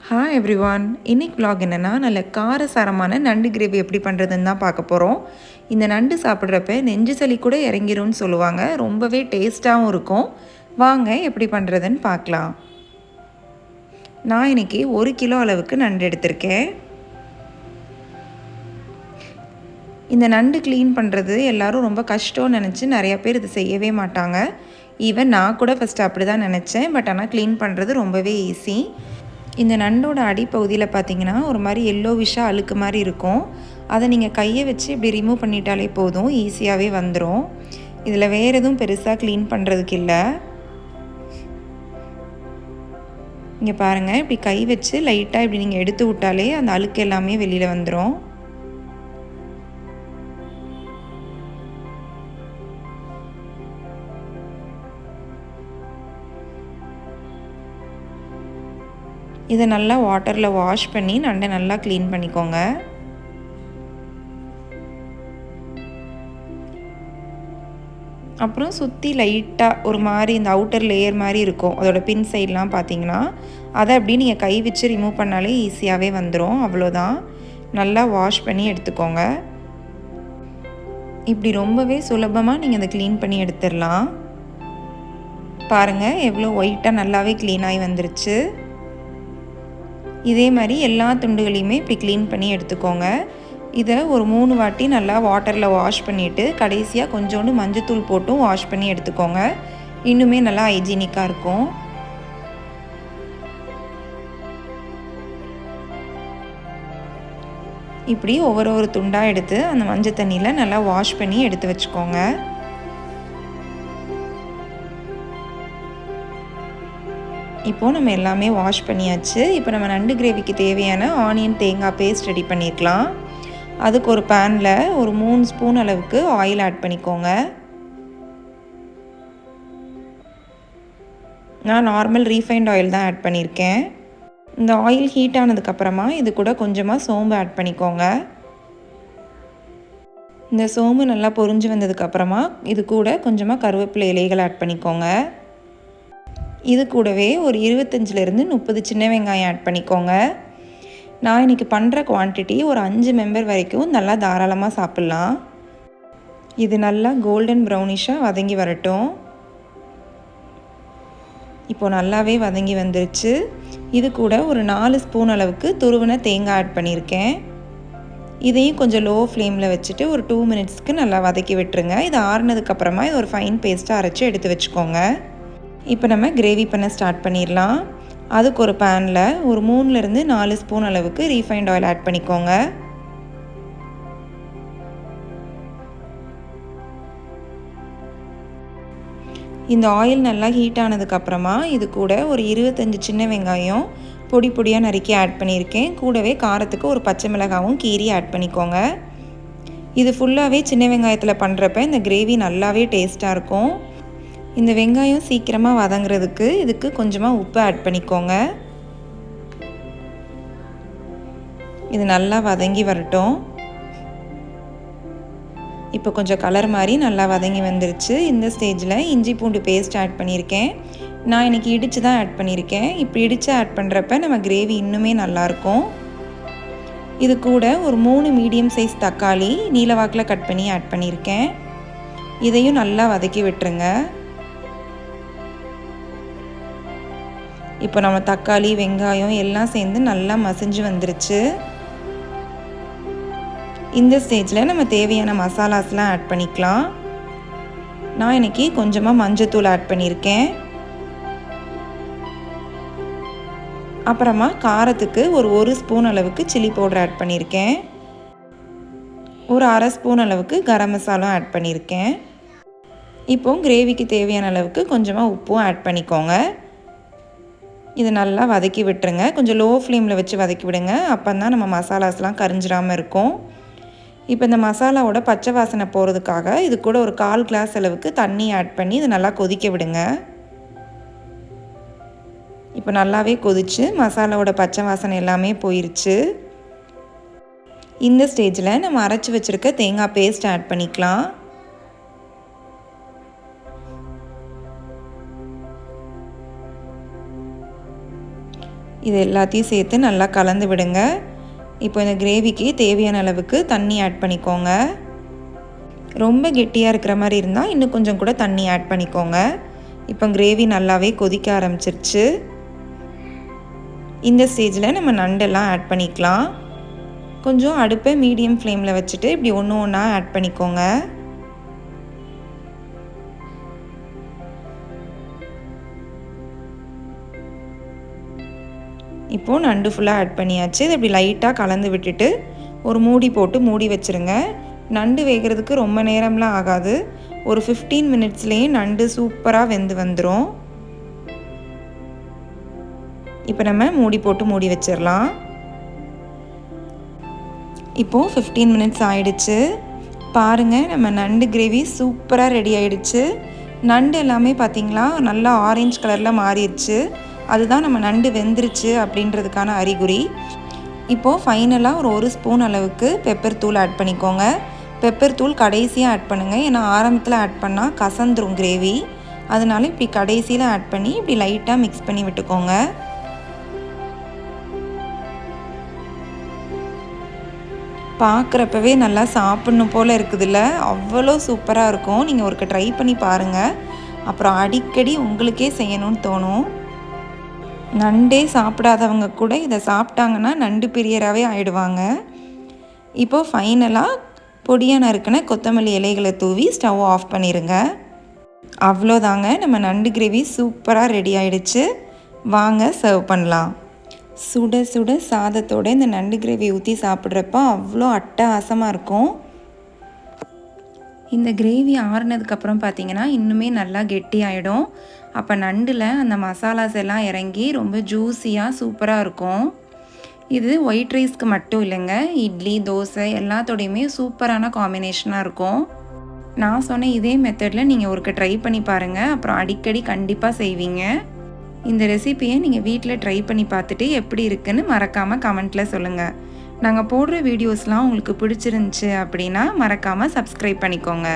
Hi everyone. இன்னைக்கு vlog என்னென்னா நல்ல காரசாரமான நண்டு கிரேவி எப்படி பண்ணுறதுன்னு தான் பார்க்க போகிறோம். இந்த நண்டு சாப்பிட்றப்ப நெஞ்சு சளி கூட இறங்கிரும்னு சொல்லுவாங்க. ரொம்பவே டேஸ்ட்டாகவும் இருக்கும். வாங்க எப்படி பண்ணுறதுன்னு பார்க்கலாம். நான் இன்றைக்கி 1 கிலோ அளவுக்கு நண்டு எடுத்திருக்கேன். இந்த நண்டு க்ளீன் பண்ணுறது எல்லோரும் ரொம்ப கஷ்டம்னு நினச்சி நிறையா பேர் இது செய்யவே மாட்டாங்க. ஈவன் நான் கூட ஃபஸ்ட்டு அப்படி தான் நினச்சேன். பட் ஆனால் க்ளீன் பண்ணுறது ரொம்பவே ஈஸி. இந்த நண்டோட அடிப்பகுதியில் பார்த்தீங்கன்னா ஒரு மாதிரி எல்லோவிஷாக அழுக்கு மாதிரி இருக்கும். அதை நீங்கள் கையை வச்சு இப்படி ரிமூவ் பண்ணிட்டாலே போதும், ஈஸியாகவே வந்துடும். இதில் வேறு எதுவும் பெருசாக க்ளீன் பண்ணுறதுக்கு இல்லை. இங்கே பாருங்கள், இப்படி கை வச்சு லைட்டாக இப்படி நீங்கள் எடுத்து விட்டாலே அந்த அழுக்கு எல்லாமே வெளியில் வந்துடும். இதை நல்லா வாட்டரில் வாஷ் பண்ணி நண்டை நல்லா க்ளீன் பண்ணிக்கோங்க. அப்புறம் சுற்றி லைட்டாக ஒரு மாதிரி இந்த அவுட்டர் லேயர் மாதிரி இருக்கும், அதோட பின் சைட்லாம் பார்த்தீங்கன்னா அதை அப்படி நீங்கள் கை வச்சு ரிமூவ் பண்ணாலே ஈஸியாகவே வந்துடும். அவ்வளோதான். நல்லா வாஷ் பண்ணி எடுத்துக்கோங்க. இப்படி ரொம்பவே சுலபமாக நீங்கள் அதை க்ளீன் பண்ணி எடுத்துடலாம். பாருங்கள் எவ்வளோ ஒயிட்டாக நல்லாவே க்ளீனாகி வந்துருச்சு. இதே மாதிரி எல்லா துண்டுகளையுமே இப்படி க்ளீன் பண்ணி எடுத்துக்கோங்க. இதை ஒரு 3 வாட்டி நல்லா வாட்டரில் வாஷ் பண்ணிவிட்டு கடைசியாக கொஞ்சோண்டு மஞ்சத்தூள் போட்டும் வாஷ் பண்ணி எடுத்துக்கோங்க. இன்னுமே நல்லா ஹைஜீனிக்காக இருக்கும். இப்படி ஒவ்வொரு துண்டாக எடுத்து அந்த மஞ்சள் தண்ணியில் நல்லா வாஷ் பண்ணி எடுத்து வச்சுக்கோங்க. இப்போது நம்ம எல்லாமே வாஷ் பண்ணியாச்சு. இப்போ நம்ம நண்டு கிரேவிக்கு தேவையான ஆனியன் தேங்காய் பேஸ்ட் ரெடி பண்ணிக்கலாம். அதுக்கு ஒரு பேனில் ஒரு 3 ஸ்பூன் அளவுக்கு ஆயில் ஆட் பண்ணிக்கோங்க. நான் நார்மல் ரீஃபைண்ட் ஆயில் தான் ஆட் பண்ணியிருக்கேன். இந்த ஆயில் ஹீட் ஆனதுக்கப்புறமா இது கூட கொஞ்சமாக சோம்பு ஆட் பண்ணிக்கோங்க. இந்த சோம்பு நல்லா பொரிஞ்சு வந்ததுக்கப்புறமா இது கூட கொஞ்சமாக கருவேப்பிலை இலைகள் ஆட் பண்ணிக்கோங்க. இது கூடவே ஒரு 25லேருந்து 30 சின்ன வெங்காயம் ஆட் பண்ணிக்கோங்க. நான் இன்றைக்கி பண்ணுற குவான்டிட்டி ஒரு 5 மெம்பர் வரைக்கும் நல்லா தாராளமாக சாப்பிட்லாம். இது நல்லா கோல்டன் ப்ரௌனிஷாக வதங்கி வரட்டும். இப்போது நல்லாவே வதங்கி வந்துருச்சு. இது கூட ஒரு 4 ஸ்பூன் அளவுக்கு துருவின தேங்காய் ஆட் பண்ணியிருக்கேன். இதையும் கொஞ்சம் லோ ஃப்ளேமில் வச்சுட்டு ஒரு 2 மினிட்ஸ்க்கு நல்லா வதக்கி விட்டுருங்க. இது ஆறுனதுக்கப்புறமா இது ஒரு ஃபைன் பேஸ்ட்டாக அரைச்சி எடுத்து வச்சுக்கோங்க. இப்போ நம்ம கிரேவி பண்ண ஸ்டார்ட் பண்ணிடலாம். அதுக்கு ஒரு பேனில் ஒரு 3லேருந்து 4 ஸ்பூன் அளவுக்கு ரீஃபைண்ட் ஆயில் ஆட் பண்ணிக்கோங்க. இந்த ஆயில் நல்லா ஹீட் ஆனதுக்கப்புறமா இது கூட ஒரு 25 சின்ன வெங்காயம் பொடி பொடியாக நறுக்கி ஆட் பண்ணியிருக்கேன். கூடவே காரத்துக்கு ஒரு பச்சை மிளகாவும் கீரி ஆட் பண்ணிக்கோங்க. இது ஃபுல்லாகவே சின்ன வெங்காயத்தில் பண்ணுறப்ப இந்த கிரேவி நல்லாவே டேஸ்ட்டாக இருக்கும். இந்த வெங்காயம் சீக்கிரமாக வதங்குறதுக்கு இதுக்கு கொஞ்சமாக உப்பு ஆட் பண்ணிக்கோங்க. இது நல்லா வதங்கி வரட்டும். இப்போ கொஞ்சம் கலர் மாதிரி நல்லா வதங்கி வந்துருச்சு. இந்த ஸ்டேஜில் இஞ்சி பூண்டு பேஸ்ட் ஆட் பண்ணியிருக்கேன். நான் இன்றைக்கி இடித்து தான் ஆட் பண்ணியிருக்கேன். இப்போ இடித்து ஆட் பண்ணுறப்ப நம்ம கிரேவி இன்னுமே நல்லாயிருக்கும். இது கூட ஒரு 3 மீடியம் சைஸ் தக்காளி நீலவாக்கில் கட் பண்ணி ஆட் பண்ணியிருக்கேன். இதையும் நல்லா வதக்கி விட்டுருங்க. இப்போ நம்ம தக்காளி வெங்காயம் எல்லாம் சேர்ந்து நல்லா மசிஞ்சு வந்துருச்சு. இந்த ஸ்டேஜில் நம்ம தேவையான மசாலாஸ்லாம் ஆட் பண்ணிக்கலாம். நான் இன்றைக்கி கொஞ்சமாக மஞ்சத்தூள் ஆட் பண்ணியிருக்கேன். அப்புறமா காரத்துக்கு ஒரு ஸ்பூன் அளவுக்கு சில்லி பவுடர் ஆட் பண்ணியிருக்கேன். ஒரு அரை ஸ்பூன் அளவுக்கு கரம் மசாலா ஆட் பண்ணியிருக்கேன். இப்போது கிரேவிக்கு தேவையான அளவுக்கு கொஞ்சமாக உப்பும் ஆட் பண்ணிக்கோங்க. இது நல்லா வதக்கி விட்டுருங்க. கொஞ்சம் லோ ஃப்ளேமில் வச்சு வதக்கி விடுங்க. அப்போ தான் நம்ம மசாலாஸ்லாம் கரிஞ்சிடாமல் இருக்கும். இப்போ இந்த மசாலாவோட பச்சை வாசனை போகிறதுக்காக இது கூட ஒரு 1/4 கிளாஸ் அளவுக்கு தண்ணி ஆட் பண்ணி இதை நல்லா கொதிக்க விடுங்க. இப்போ நல்லாவே கொதிச்சு மசாலாவோட பச்சை வாசனை எல்லாமே போயிருச்சு. இந்த ஸ்டேஜில் நம்ம அரைச்சி வச்சுருக்க தேங்காய் பேஸ்ட் ஆட் பண்ணிக்கலாம். இது எல்லாத்தையும் சேர்த்து நல்லா கலந்து விடுங்க. இப்போ இந்த கிரேவிக்கு தேவையான அளவுக்கு தண்ணி ஆட் பண்ணிக்கோங்க. ரொம்ப கெட்டியாக இருக்கிற மாதிரி இருந்தால் இன்னும் கொஞ்சம் கூட தண்ணி ஆட் பண்ணிக்கோங்க. இப்போ கிரேவி நல்லாவே கொதிக்க ஆரம்பிச்சிருச்சு. இந்த ஸ்டேஜில் நம்ம நண்டெல்லாம் ஆட் பண்ணிக்கலாம். கொஞ்சம் அடுப்பை மீடியம் ஃப்ளேமில் வச்சுட்டு இப்படி ஒன்று ஒன்றா ஆட் பண்ணிக்கோங்க. இப்போது நண்டு ஃபுல்லாக ஆட் பண்ணியாச்சு. இது இப்படி லைட்டாக கலந்து விட்டுட்டு ஒரு மூடி போட்டு மூடி வச்சுருங்க. நண்டு வேகிறதுக்கு ரொம்ப நேரம்லாம் ஆகாது. ஒரு 15 மினிட்ஸ்லேயே நண்டு சூப்பராக வெந்து வந்துடும். இப்போ நம்ம மூடி போட்டு மூடி வச்சிடலாம். இப்போது 15 மினிட்ஸ் ஆயிடுச்சு. பாருங்கள், நம்ம நண்டு கிரேவி சூப்பராக ரெடி ஆகிடுச்சு. நண்டு எல்லாமே பார்த்திங்களா நல்லா ஆரஞ்சு கலரில் மாறிடுச்சு. அதுதான் நம்ம நண்டு வெந்துருச்சு அப்படின்றதுக்கான அறிகுறி. இப்போது ஃபைனலாக ஒரு ஸ்பூன் அளவுக்கு பெப்பர் தூள் ஆட் பண்ணிக்கோங்க. பெப்பர் தூள் கடைசியாக ஆட் பண்ணுங்கள். ஏன்னா ஆரம்பத்தில் ஆட் பண்ணால் கசந்துரும் கிரேவி. அதனால இப்படி கடைசியில் ஆட் பண்ணி இப்படி லைட்டாக மிக்ஸ் பண்ணி விட்டுக்கோங்க. பார்க்குறப்பவே நல்லா சாப்பிட்ணும் போல் இருக்குதுல்ல, அவ்வளோ சூப்பராக இருக்கும். நீங்கள் ஒருக்க ட்ரை பண்ணி பாருங்கள். அப்புறம் அடிக்கடி உங்களுக்கே செய்யணும்னு தோணும். நண்டே சாப்பிடாதவங்க கூட இதை சாப்பிட்டாங்கன்னா நண்டு பிரியராகவே ஆயிடுவாங்க. இப்போது ஃபைனலாக பொடியாக நறுக்கின கொத்தமல்லி இலைகளை தூவி ஸ்டவ் ஆஃப் பண்ணிடுங்க. அவ்வளோதாங்க, நம்ம நண்டு கிரேவி சூப்பராக ரெடி ஆகிடுச்சு. வாங்க சர்வ் பண்ணலாம். சுட சுட சாதத்தோடு இந்த நண்டு கிரேவி ஊற்றி சாப்பிட்றப்ப அவ்வளோ அட்டகாசமாக இருக்கும். இந்த கிரேவி ஆறுனதுக்கப்புறம் பார்த்திங்கன்னா இன்னுமே நல்லா கெட்டி ஆகிடும். அப்போ நண்டில் அந்த மசாலாஸ் எல்லாம் இறங்கி ரொம்ப ஜூஸியாக சூப்பராக இருக்கும். இது ஒயிட் ரைஸ்க்கு மட்டும் இல்லைங்க, இட்லி தோசை எல்லாத்தோடையுமே சூப்பரான காம்பினேஷனாக இருக்கும். நான் சொன்ன இதே மெத்தடில் நீங்கள் ஒருக்க ட்ரை பண்ணி பாருங்கள். அப்புறம் அடிக்கடி கண்டிப்பாக செய்வீங்க. இந்த ரெசிபியை நீங்கள் வீட்டில் ட்ரை பண்ணி பார்த்துட்டு எப்படி இருக்குன்னு மறக்காமல் கமெண்ட்டில் சொல்லுங்கள். நாங்கள் போடுற வீடியோஸ்லாம் உங்களுக்கு பிடிச்சிருந்துச்சு அப்படின்னா மறக்காமல் சப்ஸ்கிரைப் பண்ணிக்கோங்க.